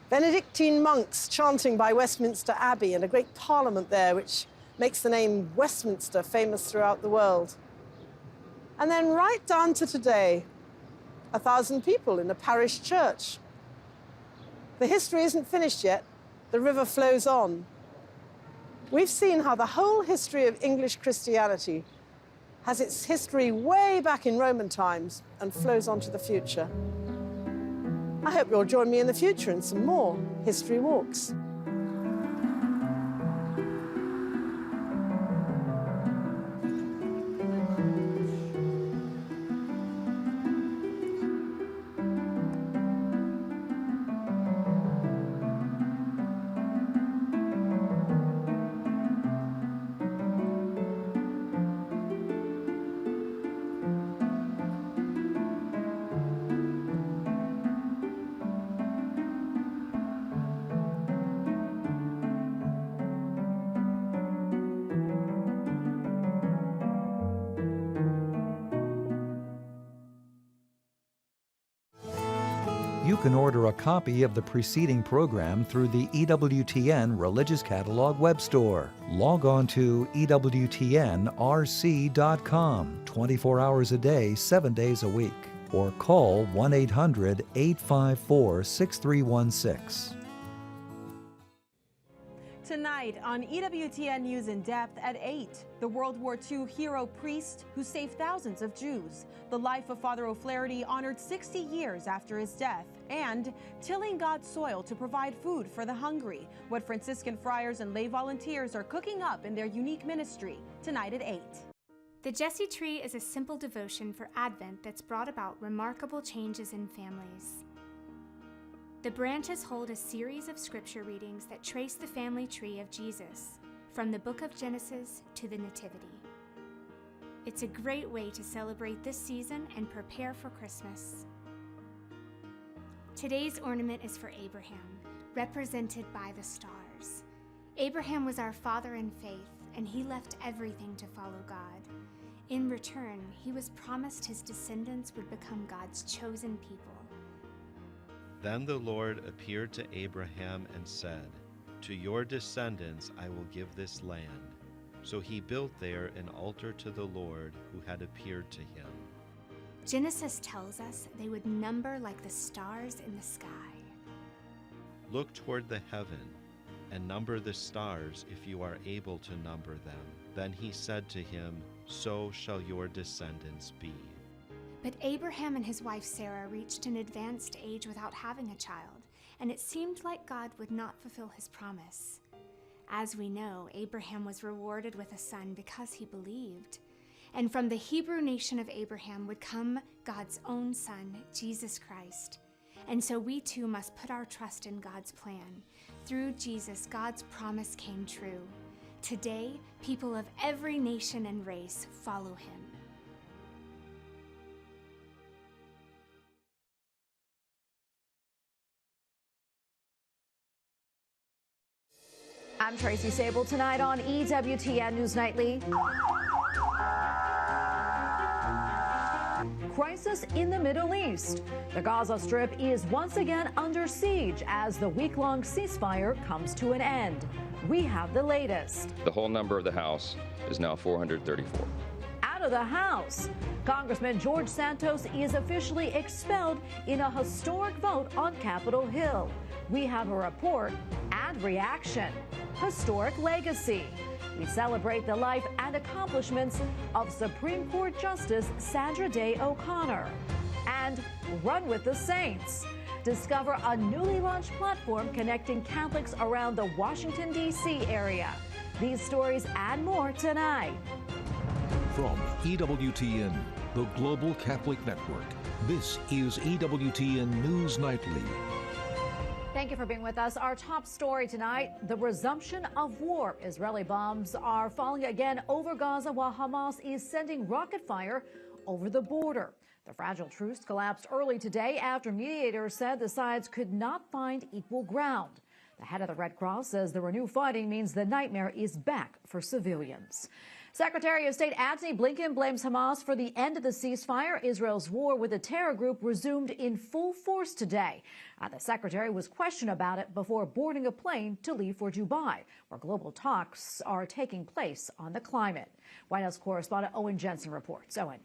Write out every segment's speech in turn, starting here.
Benedictine monks chanting by Westminster Abbey and a great parliament there, which makes the name Westminster famous throughout the world. And then right down to today, 1,000 people in a parish church. The history isn't finished yet. The river flows on. We've seen how the whole history of English Christianity has its history way back in Roman times and flows on to the future. I hope you'll join me in the future in some more History Walks. You can order a copy of the preceding program through the EWTN Religious Catalog web store. Log on to EWTNRC.com 24 hours a day, 7 days a week, or call 1-800-854-6316. Tonight on EWTN News in Depth at 8, the World War II hero priest who saved thousands of Jews, the life of Father O'Flaherty honored 60 years after his death, and tilling God's soil to provide food for the hungry, what Franciscan friars and lay volunteers are cooking up in their unique ministry, tonight at 8. The Jesse Tree is a simple devotion for Advent that's brought about remarkable changes in families. The branches hold a series of scripture readings that trace the family tree of Jesus, from the book of Genesis to the Nativity. It's a great way to celebrate this season and prepare for Christmas. Today's ornament is for Abraham, represented by the stars. Abraham was our father in faith, and he left everything to follow God. In return, he was promised his descendants would become God's chosen people. Then the Lord appeared to Abraham and said, "To your descendants I will give this land." So he built there an altar to the Lord who had appeared to him. Genesis tells us they would number like the stars in the sky. Look toward the heaven and number the stars if you are able to number them. Then he said to him, "So shall your descendants be." But Abraham and his wife Sarah reached an advanced age without having a child, and it seemed like God would not fulfill his promise. As we know, Abraham was rewarded with a son because he believed. And from the Hebrew nation of Abraham would come God's own son, Jesus Christ. And so we too must put our trust in God's plan. Through Jesus, God's promise came true. Today, people of every nation and race follow him. I'm Tracy Sabol tonight on EWTN News Nightly. Crisis in the Middle East. The Gaza Strip is once again under siege as the week-long ceasefire comes to an end. We have the latest. The whole number of the House is now 434. Out of the House, Congressman George Santos is officially expelled in a historic vote on Capitol Hill. We have a report and reaction. Historic legacy. We celebrate the life and accomplishments of Supreme Court Justice Sandra Day O'Connor. And Run with the Saints. Discover a newly launched platform connecting Catholics around the Washington, D.C. area. These stories and more tonight. From EWTN, the Global Catholic Network, this is EWTN News Nightly. Thank you for being with us. Our top story tonight, the resumption of war. Israeli bombs are falling again over Gaza while Hamas is sending rocket fire over the border. The fragile truce collapsed early today after mediators said the sides could not find equal ground. The head of the Red Cross says the renewed fighting means the nightmare is back for civilians. Secretary of State Antony Blinken blames Hamas for the end of the ceasefire. Israel's war with the terror group resumed in full force today. The secretary was questioned about it before boarding a plane to leave for Dubai, where global talks are taking place on the climate. White House correspondent Owen Jensen reports. Owen.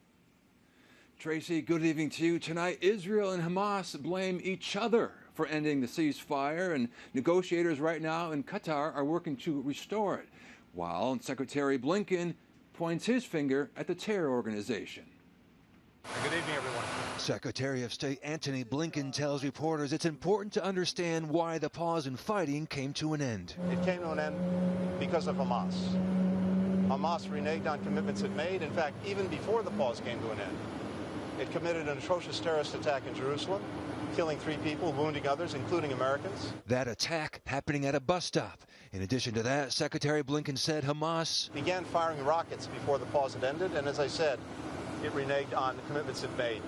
Tracy, good evening to you. Tonight, Israel and Hamas blame each other for ending the ceasefire, and negotiators right now in Qatar are working to restore it, while Secretary Blinken points his finger at the terror organization. Good evening, everyone. Secretary of State Antony Blinken tells reporters it's important to understand why the pause in fighting came to an end. It came to an end because of Hamas. Hamas reneged on commitments it made. In fact, even before the pause came to an end, it committed an atrocious terrorist attack in Jerusalem, killing 3 people, wounding others, including Americans. That attack happening at a bus stop. In addition to that, Secretary Blinken said Hamas began firing rockets before the pause had ended, and as I said, it reneged on the commitments it made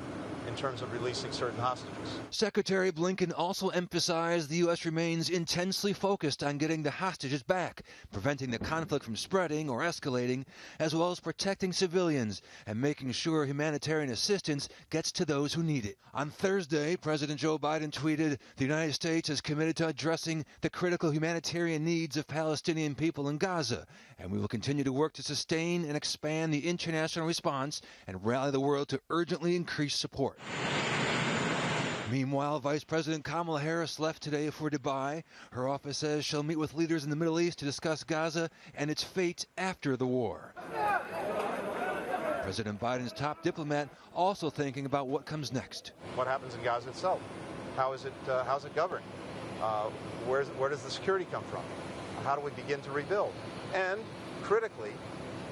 in terms of releasing certain hostages. Secretary Blinken also emphasized the U.S. remains intensely focused on getting the hostages back, preventing the conflict from spreading or escalating, as well as protecting civilians and making sure humanitarian assistance gets to those who need it. On Thursday, President Joe Biden tweeted, "The United States is committed to addressing the critical humanitarian needs of Palestinian people in Gaza, and we will continue to work to sustain and expand the international response and rally the world to urgently increase support." Meanwhile, Vice President Kamala Harris left today for Dubai. Her office says she'll meet with leaders in the Middle East to discuss Gaza and its fate after the war. President Biden's top diplomat also thinking about what comes next. What happens in Gaza itself? How's it governed? Where does the security come from? How do we begin to rebuild? And critically,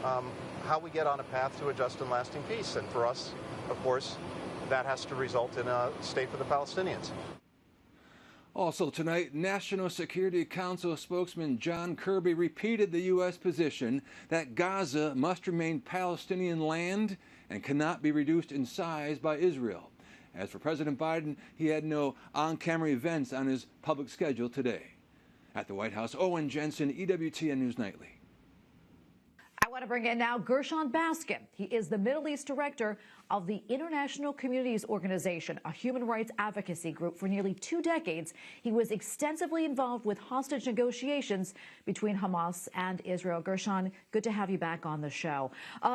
how we get on a path to a just and lasting peace. And for us, of course, that has to result in a state for the Palestinians. Also tonight, National Security Council spokesman John Kirby repeated the U.S. position that Gaza must remain Palestinian land and cannot be reduced in size by Israel. As for President Biden, he had no on-camera events on his public schedule today. At the White House, Owen Jensen, EWTN News Nightly. I want to bring in now Gershon Baskin. He is the Middle East director of the International Communities Organization, a human rights advocacy group. For nearly 2 decades, he was extensively involved with hostage negotiations between Hamas and Israel. Gershon, good to have you back on the show.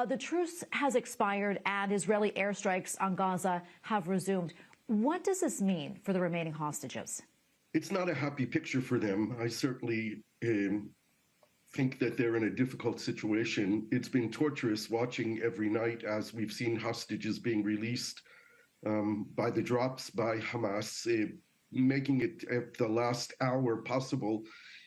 The truce has expired and Israeli airstrikes on Gaza have resumed. What does this mean for the remaining hostages? It's not a happy picture for them. I certainly think that they're in a difficult situation. It's been torturous watching every night as we've seen hostages being released by the drops by Hamas, making it at the last hour possible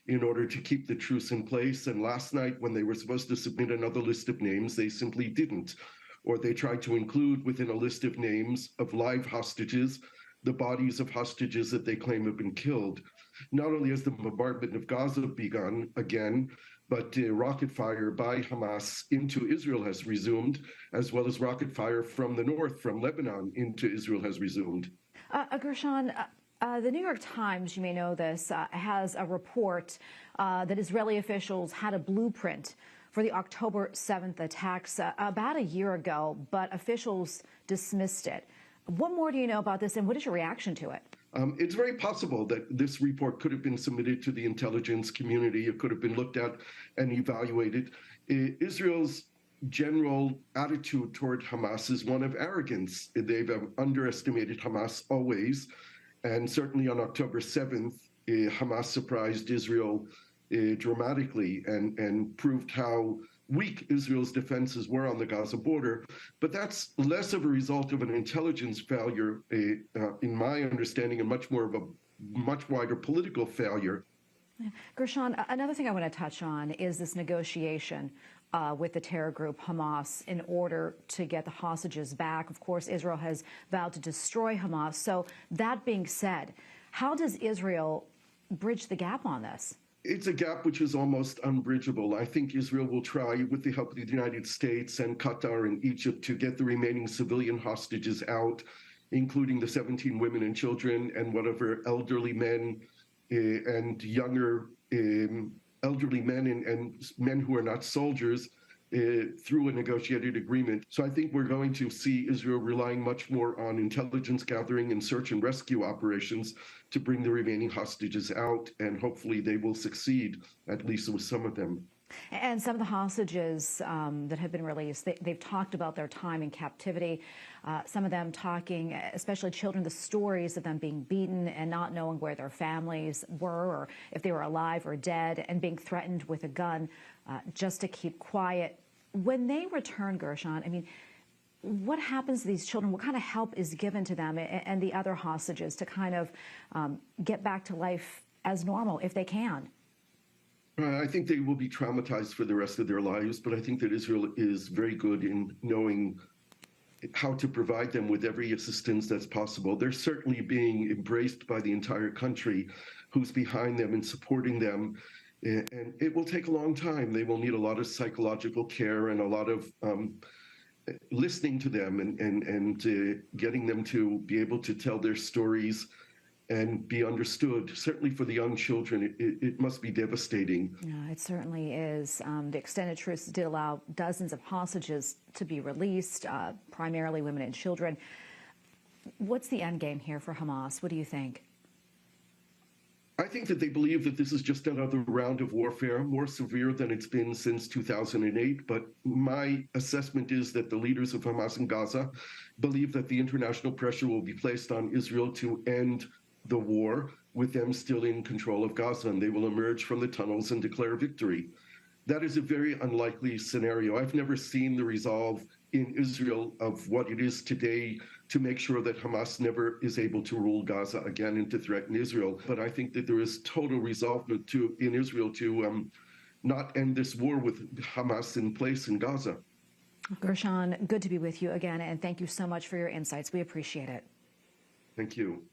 in order to keep the truce in place. And last night, when they were supposed to submit another list of names, they simply didn't. Or they tried to include within a list of names of live hostages the bodies of hostages that they claim have been killed. Not only has the bombardment of Gaza begun again, but rocket fire by Hamas into Israel has resumed, as well as rocket fire from the north, from Lebanon, into Israel has resumed. Gershon, the New York Times, you may know this, has a report that Israeli officials had a blueprint for the October 7th attacks about a year ago, but officials dismissed it. What more do you know about this, and what is your reaction to it? It's very possible that this report could have been submitted to the intelligence community. It could have been looked at and evaluated. Israel's general attitude toward Hamas is one of arrogance. They've underestimated Hamas always. And certainly on October 7th, Hamas surprised Israel dramatically and proved how weak Israel's defenses were on the Gaza border. But that's less of a result of an intelligence failure, in my understanding, and much more of a much wider political failure. Gershon, another thing I want to touch on is this negotiation with the terror group Hamas in order to get the hostages back. Of course, Israel has vowed to destroy Hamas. So that being said, how does Israel bridge the gap on this? It's a gap which is almost unbridgeable. I think Israel will try, with the help of the United States and Qatar and Egypt, to get the remaining civilian hostages out, including the 17 women and children and whatever elderly men and younger elderly men and men who are not soldiers through a negotiated agreement. So I think we're going to see Israel relying much more on intelligence gathering and search and rescue operations to bring the remaining hostages out, and hopefully they will succeed, at least with some of them. And some of the hostages that have been released, they've talked about their time in captivity. Some of them talking, especially children, the stories of them being beaten and not knowing where their families were or if they were alive or dead, and being threatened with a gun just to keep quiet. When they return, Gershon, I mean, what happens to these children? What kind of help is given to them and the other hostages to kind of get back to life as normal if they can? I think they will be traumatized for the rest of their lives, but I think that Israel is very good in knowing how to provide them with every assistance that's possible. They're certainly being embraced by the entire country who's behind them and supporting them. And it will take a long time. They will need a lot of psychological care and a lot of listening to them and getting them to be able to tell their stories and be understood. Certainly for the young children, it must be devastating. Yeah, it certainly is. The extended truce did allow dozens of hostages to be released, primarily women and children. What's the end game here for Hamas? What do you think? I think that they believe that this is just another round of warfare, more severe than it's been since 2008. But my assessment is that the leaders of Hamas in Gaza believe that the international pressure will be placed on Israel to end the war with them still in control of Gaza, and they will emerge from the tunnels and declare victory. That is a very unlikely scenario. I've never seen the resolve in Israel of what it is today to make sure that Hamas never is able to rule Gaza again and to threaten Israel. But I think that there is total resolve in Israel to not end this war with Hamas in place in Gaza. Gershon, good to be with you again, and thank you so much for your insights. We appreciate it. Thank you.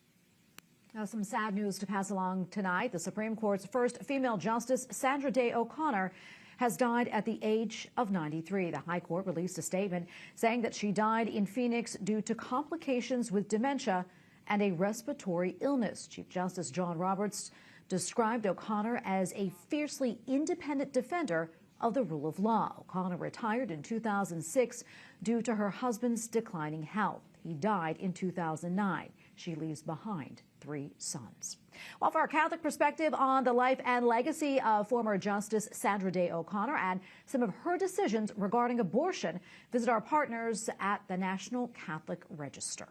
Now, some sad news to pass along tonight. The Supreme Court's first female justice, Sandra Day O'Connor, has died at the age of 93. The High Court released a statement saying that she died in Phoenix due to complications with dementia and a respiratory illness. Chief Justice John Roberts described O'Connor as a fiercely independent defender of the rule of law. O'Connor retired in 2006 due to her husband's declining health. He died in 2009. She leaves behind 3 sons. Well, for our Catholic perspective on the life and legacy of former Justice Sandra Day O'Connor and some of her decisions regarding abortion, visit our partners at the National Catholic Register.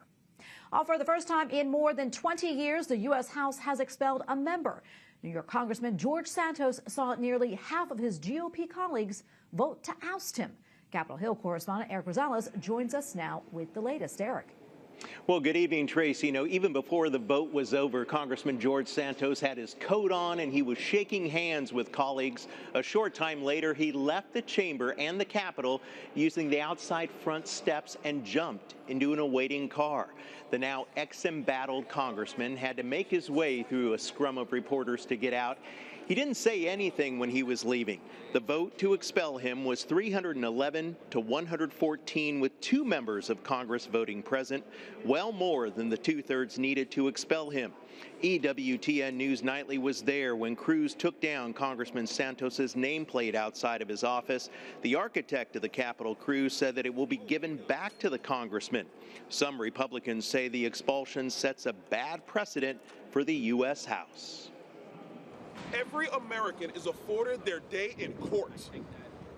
For the first time in more than 20 years, the U.S. House has expelled a member. New York Congressman George Santos saw nearly half of his GOP colleagues vote to oust him. Capitol Hill correspondent Eric Rosales joins us now with the latest. Eric. Well, good evening, Tracy. You know, even before the vote was over, Congressman George Santos had his coat on and he was shaking hands with colleagues. A short time later, he left the chamber and the Capitol using the outside front steps and jumped into an awaiting car. The now ex-embattled congressman had to make his way through a scrum of reporters to get out. He didn't say anything when he was leaving. The vote to expel him was 311 to 114, with 2 members of Congress voting present, well more than the 2/3 needed to expel him. EWTN News Nightly was there when crews took down Congressman Santos's nameplate outside of his office. The architect of the Capitol crew said that it will be given back to the congressman. Some Republicans say the expulsion sets a bad precedent for the U.S. House. Every American is afforded their day in court,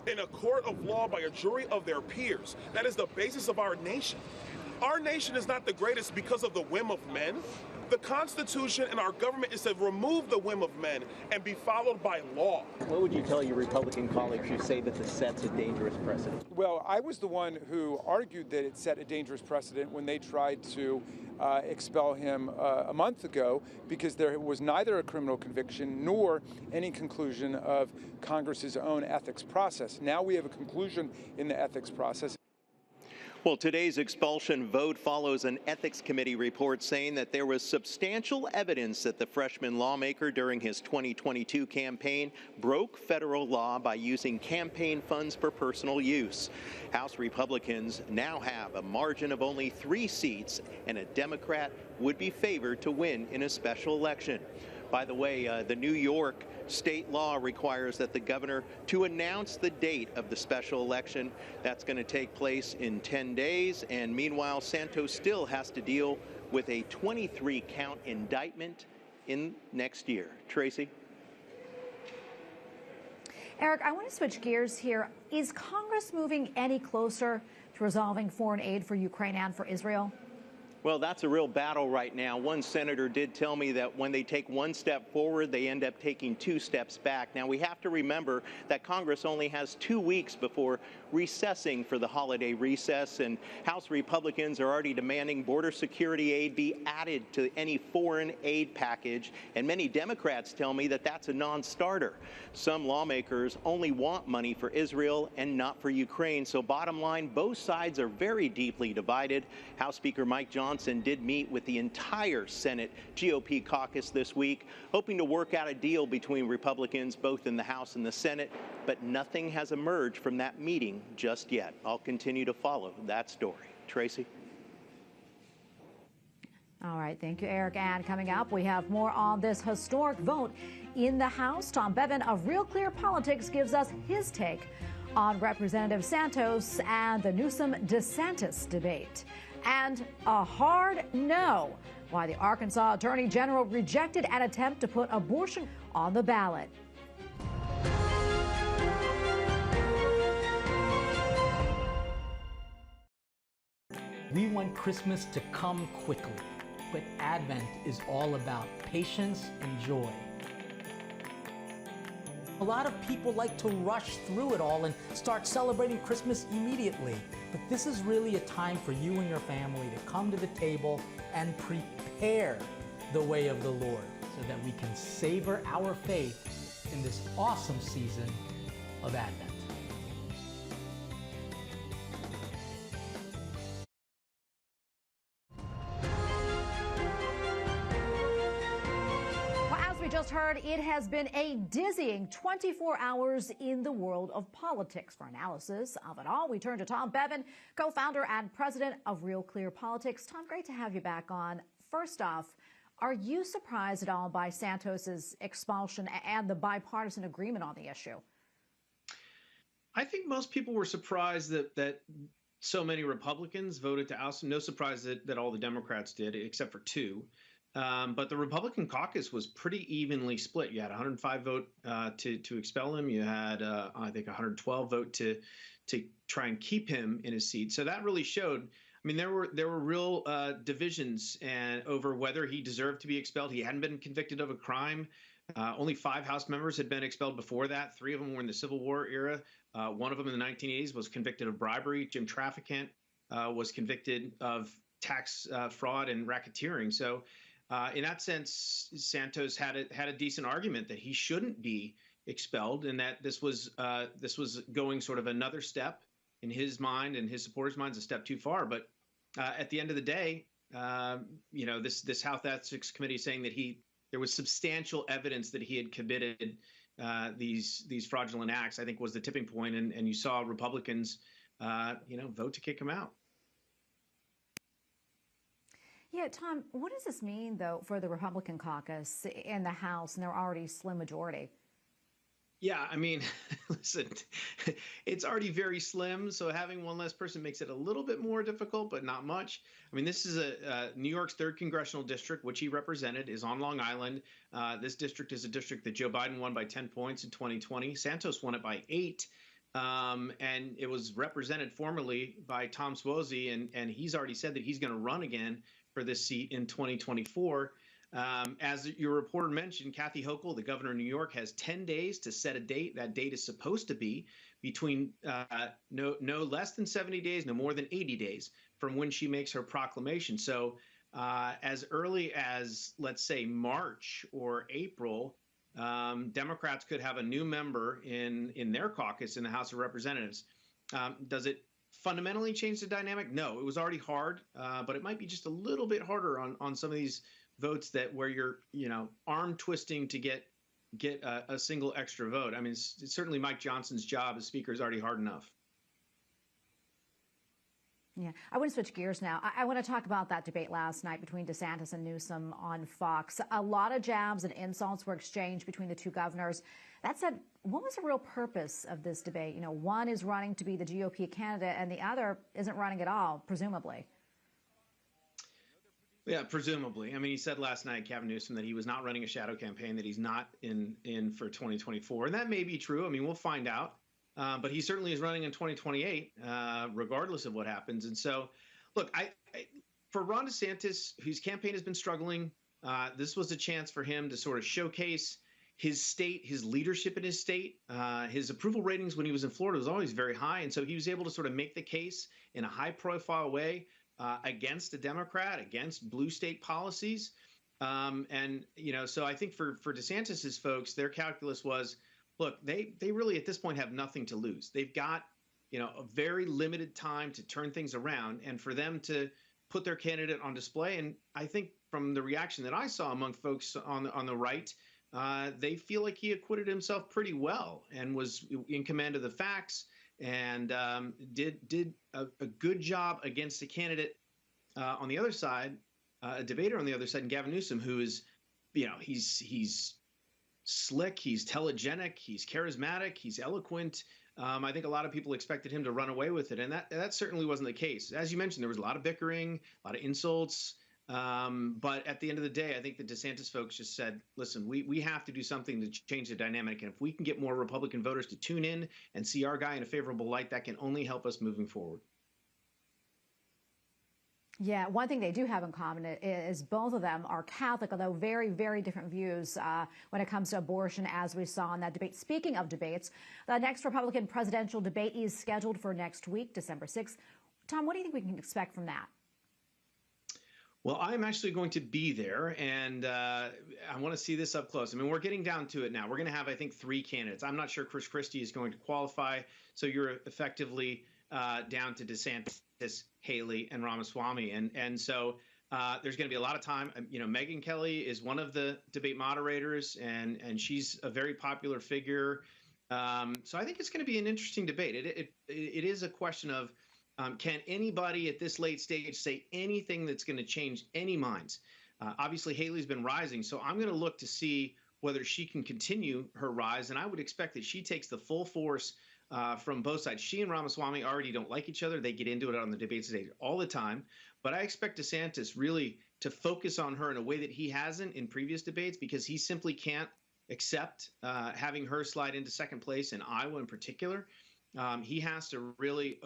in a court of law by a jury of their peers. That is the basis of our nation. Our nation is not the greatest because of the whim of men. The Constitution and our government is to remove the whim of men and be followed by law. What would you tell your Republican colleagues who say that this sets a dangerous precedent? Well, I was the one who argued that it set a dangerous precedent when they tried to expel him a month ago, because there was neither a criminal conviction nor any conclusion of Congress's own ethics process. Now we have a conclusion in the ethics process. Well, today's expulsion vote follows an ethics committee report saying that there was substantial evidence that the freshman lawmaker during his 2022 campaign broke federal law by using campaign funds for personal use. House Republicans now have a margin of only 3 seats, and a Democrat would be favored to win in a special election. By the way, the New York state law requires that the governor to announce the date of the special election. That's going to take place in 10 days. And meanwhile, Santos still has to deal with a 23-count indictment in next year. Tracy? Eric, I want to switch gears here. Is Congress moving any closer to resolving foreign aid for Ukraine and for Israel? Well, that's a real battle right now. One senator did tell me that when they take one step forward, they end up taking 2 steps back. Now, we have to remember that Congress only has 2 weeks before recessing for the holiday recess, and House Republicans are already demanding border security aid be added to any foreign aid package, and many Democrats tell me that that's a non-starter. Some lawmakers only want money for Israel and not for Ukraine, so bottom line, both sides are very deeply divided. House Speaker Mike Johnson did meet with the entire Senate GOP caucus this week, hoping to work out a deal between Republicans both in the House and the Senate, but nothing has emerged from that meeting just yet. I'll continue to follow that story. Tracy? All right, thank you, Eric. And coming up, we have more on this historic vote in the House. Tom Bevan of Real Clear Politics gives us his take on Representative Santos and the Newsom-DeSantis debate. And a hard no, why the Arkansas Attorney General rejected an attempt to put abortion on the ballot. We want Christmas to come quickly, but Advent is all about patience and joy. A lot of people like to rush through it all and start celebrating Christmas immediately. But this is really a time for you and your family to come to the table and prepare the way of the Lord so that we can savor our faith in this awesome season of Advent. Just heard, it has been a dizzying 24 hours in the world of politics. For analysis of it all, we turn to Tom Bevan, co-founder and president of Real Clear Politics. Tom, great to have you back on. First off, are you surprised at all by Santos's expulsion and the bipartisan agreement on the issue? I think most people were surprised that so many Republicans voted to oust him. No surprise that all the Democrats did, except for 2. But the Republican caucus was pretty evenly split. You had 105 vote to expel him. You had, I think, 112 vote to try and keep him in his seat. So that really showed. I mean, there were real divisions over whether he deserved to be expelled. He hadn't been convicted of a crime. Only 5 House members had been expelled before that. 3 of them were in the Civil War era. One of them in the 1980s was convicted of bribery. Jim Traficant was convicted of tax fraud and racketeering. So. In that sense, Santos had a decent argument that he shouldn't be expelled, and that this was going sort of another step in his mind and his supporters' minds, a step too far. But at the end of the day, this House Ethics Committee saying that there was substantial evidence that he had committed these fraudulent acts, I think, was the tipping point, and you saw Republicans, vote to kick him out. Yeah, Tom, what does this mean, though, for the Republican caucus in the House and their already slim majority? Yeah, I mean, listen, it's already very slim, so having one less person makes it a little bit more difficult, but not much. I mean, this is New York's 3rd congressional district, which he represented, is on Long Island. This district is a district that Joe Biden won by 10 points in 2020. Santos won it by 8. And it was represented formerly by Tom Suozzi, and he's already said that he's going to run again for this seat in 2024. As your reporter mentioned, Kathy Hochul, the governor of New York, has 10 days to set a date. That date is supposed to be between no less than 70 days, no more than 80 days from when she makes her proclamation. So as early as, let's say, March or April, Democrats could have a new member in their caucus in the House of Representatives. Does it fundamentally change the dynamic? No, it was already hard, but it might be just a little bit harder on some of these votes where you're arm twisting to get a single extra vote. I mean, it's certainly Mike Johnson's job as Speaker is already hard enough. Yeah, I want to switch gears now. I want to talk about that debate last night between DeSantis and Newsom on Fox. A lot of jabs and insults were exchanged between the two governors. That said, what was the real purpose of this debate? You know, one is running to be the GOP candidate and the other isn't running at all, presumably. Yeah, presumably. I mean, he said last night, Gavin Newsom, that he was not running a shadow campaign, that he's not in for 2024. And that may be true. I mean, we'll find out. But he certainly is running in 2028, regardless of what happens. And so, look, for Ron DeSantis, whose campaign has been struggling, this was a chance for him to sort of showcase his state, his leadership in his state. His approval ratings when he was in Florida was always very high. And so he was able to sort of make the case in a high-profile way against a Democrat, against blue state policies. And, you know, so I think for DeSantis's folks, their calculus was, look, they really at this point have nothing to lose. They've got, you know, a very limited time to turn things around and for them to put their candidate on display. And I think from the reaction that I saw among folks on the right, they feel like he acquitted himself pretty well and was in command of the facts and did a good job against a candidate on the other side, a debater on the other side, and Gavin Newsom, who is, you know, he's slick, he's telegenic, he's charismatic, he's eloquent. I think a lot of people expected him to run away with it, and that certainly wasn't the case. As you mentioned, there was a lot of bickering, a lot of insults, but at the end of the day, I think the DeSantis folks just said, listen, we have to do something to change the dynamic, and if we can get more Republican voters to tune in and see our guy in a favorable light, that can only help us moving forward. Yeah, one thing they do have in common is both of them are Catholic, although very, very different views when it comes to abortion, as we saw in that debate. Speaking of debates, the next Republican presidential debate is scheduled for next week, December 6th. Tom, what do you think we can expect from that? Well, I'm actually going to be there, and I want to see this up close. I mean, we're getting down to it now. We're going to have, I think, 3 candidates. I'm not sure Chris Christie is going to qualify, so you're effectively down to DeSantis, Haley, and Ramaswamy. And so there's going to be a lot of time. You know, Megyn Kelly is one of the debate moderators, and she's a very popular figure. So I think it's going to be an interesting debate. It is a question of, can anybody at this late stage say anything that's going to change any minds? Obviously, Haley's been rising, so I'm going to look to see whether she can continue her rise, and I would expect that she takes the full force from both sides. She and Ramaswamy already don't like each other. They get into it on the debate stage all the time. But I expect DeSantis really to focus on her in a way that he hasn't in previous debates, because he simply can't accept having her slide into second place in Iowa in particular. He has to really,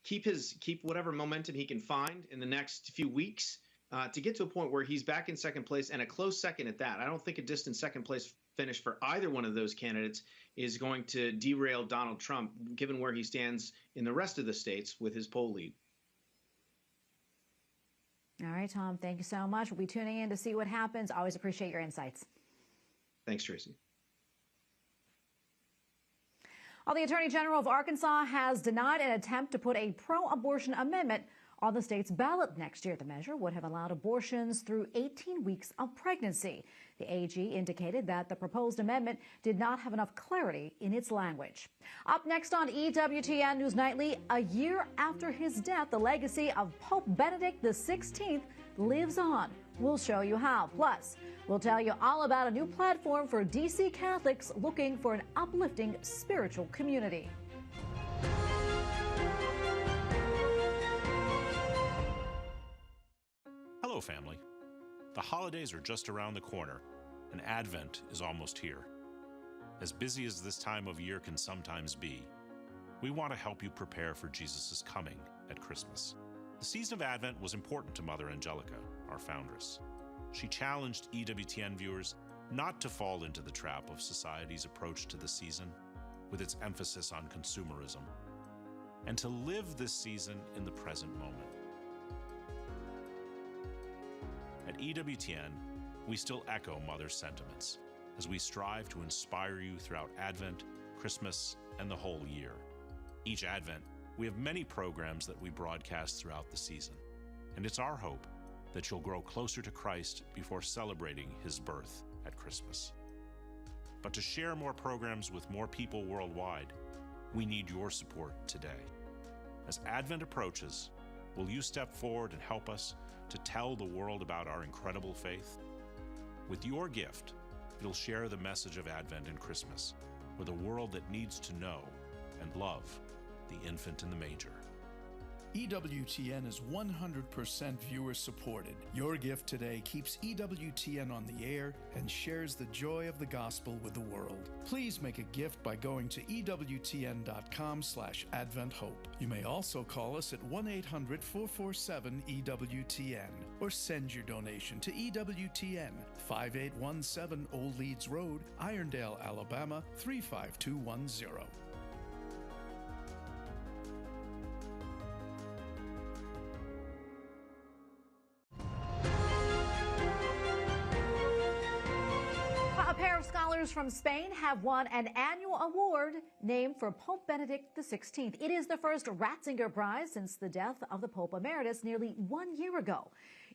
keep whatever momentum he can find in the next few weeks to get to a point where he's back in second place, and a close second at that. I don't think a distant second place finish for either one of those candidates is going to derail Donald Trump, given where he stands in the rest of the states with his poll lead. All right, Tom, thank you so much. We'll be tuning in to see what happens. Always appreciate your insights. Thanks, Tracy. Well, the Attorney General of Arkansas has denied an attempt to put a pro-abortion amendment on the state's ballot next year. The measure would have allowed abortions through 18 weeks of pregnancy. The AG indicated that the proposed amendment did not have enough clarity in its language. Up next on EWTN News Nightly, a year after his death, the legacy of Pope Benedict XVI lives on. We'll show you how. Plus, we'll tell you all about a new platform for DC Catholics looking for an uplifting spiritual community. Hello, family. The holidays are just around the corner, and Advent is almost here. As busy as this time of year can sometimes be, we want to help you prepare for Jesus' coming at Christmas. The season of Advent was important to Mother Angelica, our foundress. She challenged EWTN viewers not to fall into the trap of society's approach to the season, with its emphasis on consumerism, and to live this season in the present moment. At EWTN, we still echo Mother's sentiments as we strive to inspire you throughout Advent, Christmas, and the whole year. Each Advent, we have many programs that we broadcast throughout the season, and it's our hope that you'll grow closer to Christ before celebrating his birth at Christmas. But to share more programs with more people worldwide, we need your support today. As Advent approaches, will you step forward and help us to tell the world about our incredible faith? With your gift, you'll share the message of Advent and Christmas with a world that needs to know and love the infant in the manger. EWTN is 100% viewer supported. Your gift today keeps EWTN on the air and shares the joy of the gospel with the world. Please make a gift by going to EWTN.com/AdventHope. You may also call us at 1-800-447-EWTN or send your donation to EWTN, 5817 Old Leeds Road, Irondale, Alabama 35210. A pair of scholars from Spain have won an annual award named for Pope Benedict XVI. It is the first Ratzinger Prize since the death of the Pope Emeritus nearly 1 year ago.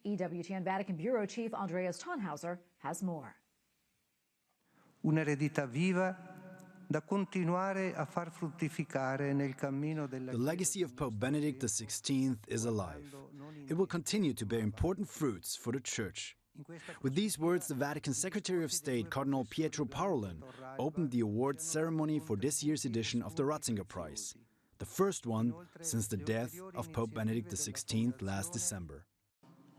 EWTN Vatican Bureau Chief Andreas Tonhauser has more. Un'eredità viva da continuare a far fruttificare nel cammino della The legacy of Pope Benedict XVI is alive. It will continue to bear important fruits for the Church. With these words, the Vatican Secretary of State, Cardinal Pietro Parolin, opened the awards ceremony for this year's edition of the Ratzinger Prize, the first one since the death of Pope Benedict XVI last December.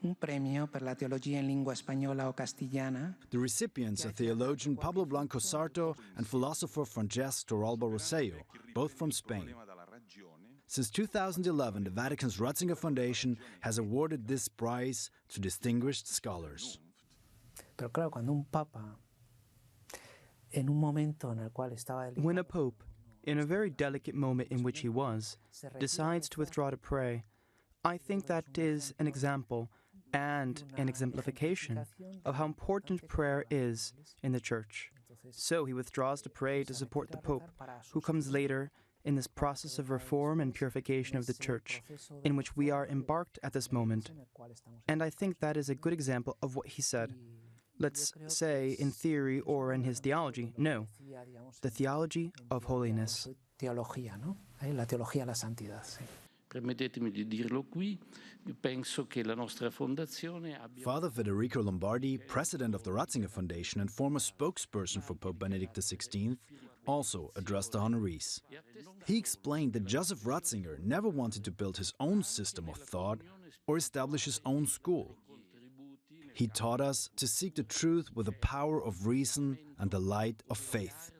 Un premio per la teologia in lingua spagnola o castellana. The recipients are theologian Pablo Blanco Sarto and philosopher Francesc Torralba Rosselló, both from Spain. Since 2011, the Vatican's Ratzinger Foundation has awarded this prize to distinguished scholars. Pero claro, cuando un papa, en un momento en el cual estaba delicado, When a pope, in a very delicate moment in which he was, decides to withdraw to pray, I think that is an example and an exemplification of how important prayer is in the Church. So he withdraws to pray to support the Pope, who comes later in this process of reform and purification of the Church, in which we are embarked at this moment. And I think that is a good example of what he said. Let's say in theory or in his theology. No, the theology of holiness. Teología, ¿no? La teología della santità, sì. Permettetemi di dirlo qui, penso che la nostra fondazione abbia... Father Federico Lombardi, president of the Ratzinger Foundation and former spokesperson for Pope Benedict XVI, also addressed the honorees. He explained that Joseph Ratzinger never wanted to build his own system of thought or establish his own school. He taught us to seek the truth with the power of reason and the light of faith.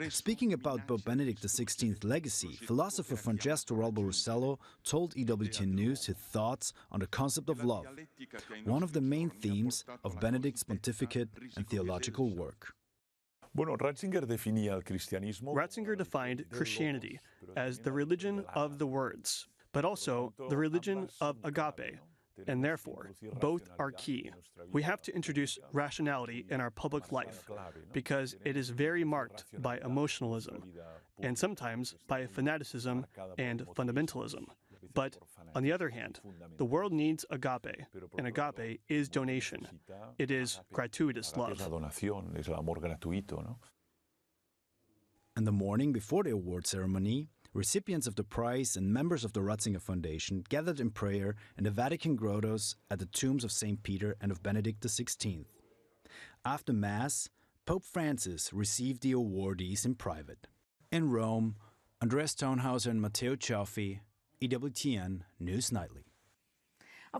Speaking about Pope Benedict XVI's legacy, philosopher Francesc Torralba Rosselló told EWTN News his thoughts on the concept of love, one of the main themes of Benedict's pontificate and theological work. Ratzinger defined Christianity as the religion of the words, but also the religion of agape, and therefore, both are key. We have to introduce rationality in our public life because it is very marked by emotionalism and sometimes by fanaticism and fundamentalism. But on the other hand, the world needs agape, and agape is donation. It is gratuitous love. And the morning before the award ceremony, recipients of the prize and members of the Ratzinger Foundation gathered in prayer in the Vatican grottos at the tombs of St. Peter and of Benedict XVI. After Mass, Pope Francis received the awardees in private. In Rome, Andreas Tonhauser and Matteo Cioffi, EWTN News Nightly.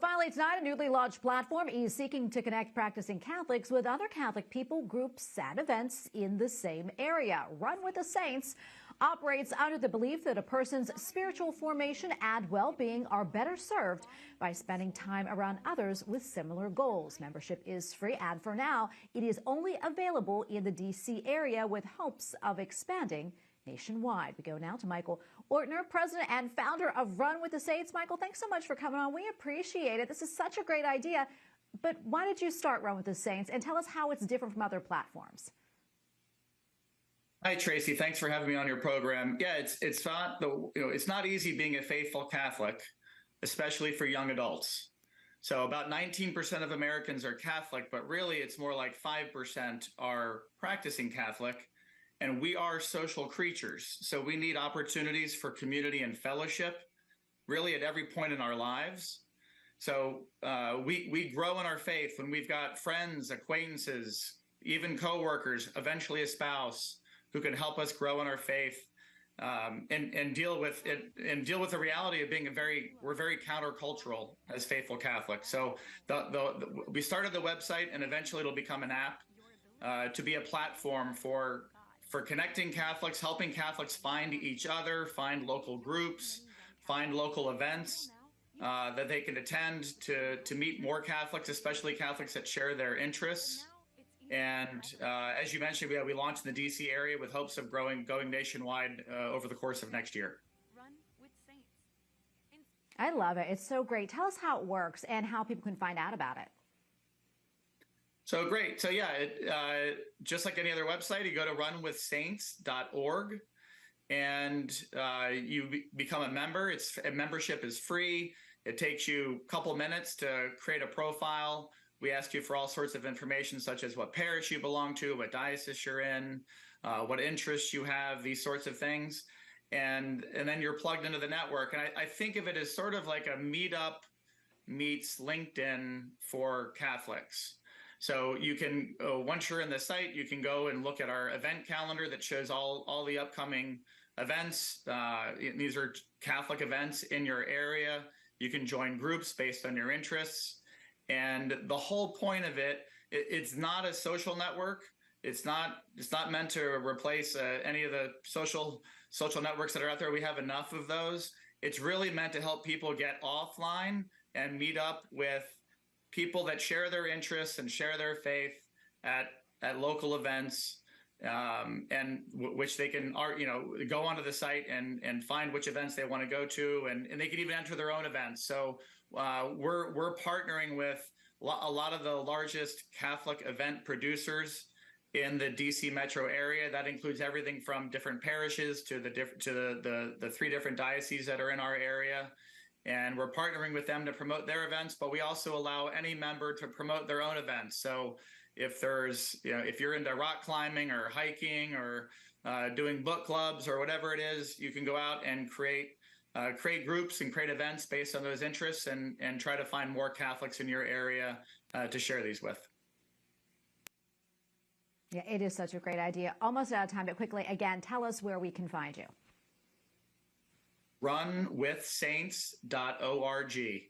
Finally, tonight, a newly launched platform is seeking to connect practicing Catholics with other Catholic people, groups, and events in the same area. Run with the Saints operates under the belief that a person's spiritual formation and well-being are better served by spending time around others with similar goals. Membership is free, and for now, it is only available in the D.C. area with hopes of expanding nationwide. We go now to Michael Ortner, president and founder of Run with the Saints. Michael, thanks so much for coming on. We appreciate it. This is such a great idea. But why did you start Run with the Saints? And tell us how it's different from other platforms. Hi, Tracy. Thanks for having me on your program. Yeah, it's not easy being a faithful Catholic, especially for young adults. So about 19% of Americans are Catholic, but really it's more like 5% are practicing Catholic. and we are social creatures. So we need opportunities for community and fellowship really at every point in our lives. So we grow in our faith when we've got friends, acquaintances, even coworkers, eventually a spouse who can help us grow in our faith and deal with it, and deal with the reality of being we're very countercultural as faithful Catholics. So we started the website, and eventually it'll become an app to be a platform for connecting Catholics, helping Catholics find each other, find local groups, find local events that they can attend to meet more Catholics, especially Catholics that share their interests. And as you mentioned, we launched in the DC area with hopes of going nationwide over the course of next year. I love it. It's so great. Tell us how it works and how people can find out about it. So great. So yeah, just like any other website, you go to runwithsaints.org and you become a member. Membership is free. It takes you a couple minutes to create a profile. We ask you for all sorts of information, such as what parish you belong to, what diocese you're in, what interests you have, these sorts of things. And then you're plugged into the network. And I think of it as sort of like a meetup meets LinkedIn for Catholics. So you can, once you're in the site, you can go and look at our event calendar that shows all the upcoming events. These are Catholic events in your area. You can join groups based on your interests. And the whole point of it's not a social network. It's not meant to replace any of the social networks that are out there. We have enough of those. It's really meant to help people get offline and meet up with people that share their interests and share their faith at local events, and which they can go onto the site and find which events they want to go to, and they can even enter their own events. So we're partnering with a lot of the largest Catholic event producers in the DC metro area. That includes everything from different parishes to the 3 different dioceses that are in our area. And we're partnering with them to promote their events, but we also allow any member to promote their own events. So if if you're into rock climbing or hiking or doing book clubs or whatever it is, you can go out and create groups and create events based on those interests and try to find more Catholics in your area to share these with. Yeah, it is such a great idea. Almost out of time, but quickly, again, tell us where we can find you. runwithsaints.org.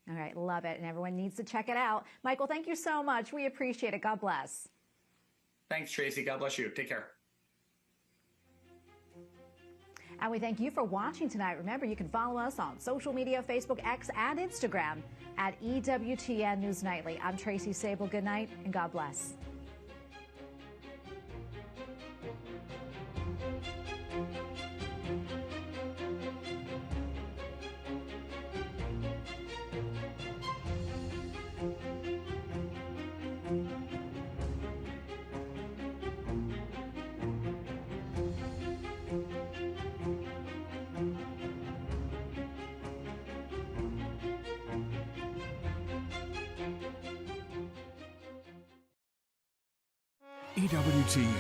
All right, love it. And everyone needs to check it out. Michael, thank you so much. We appreciate it. God bless. Thanks, Tracy. God bless you. Take care. And we thank you for watching tonight. Remember, you can follow us on social media, Facebook, X, and Instagram at EWTN News Nightly. I'm Tracy Sabol. Good night, and God bless. EWTN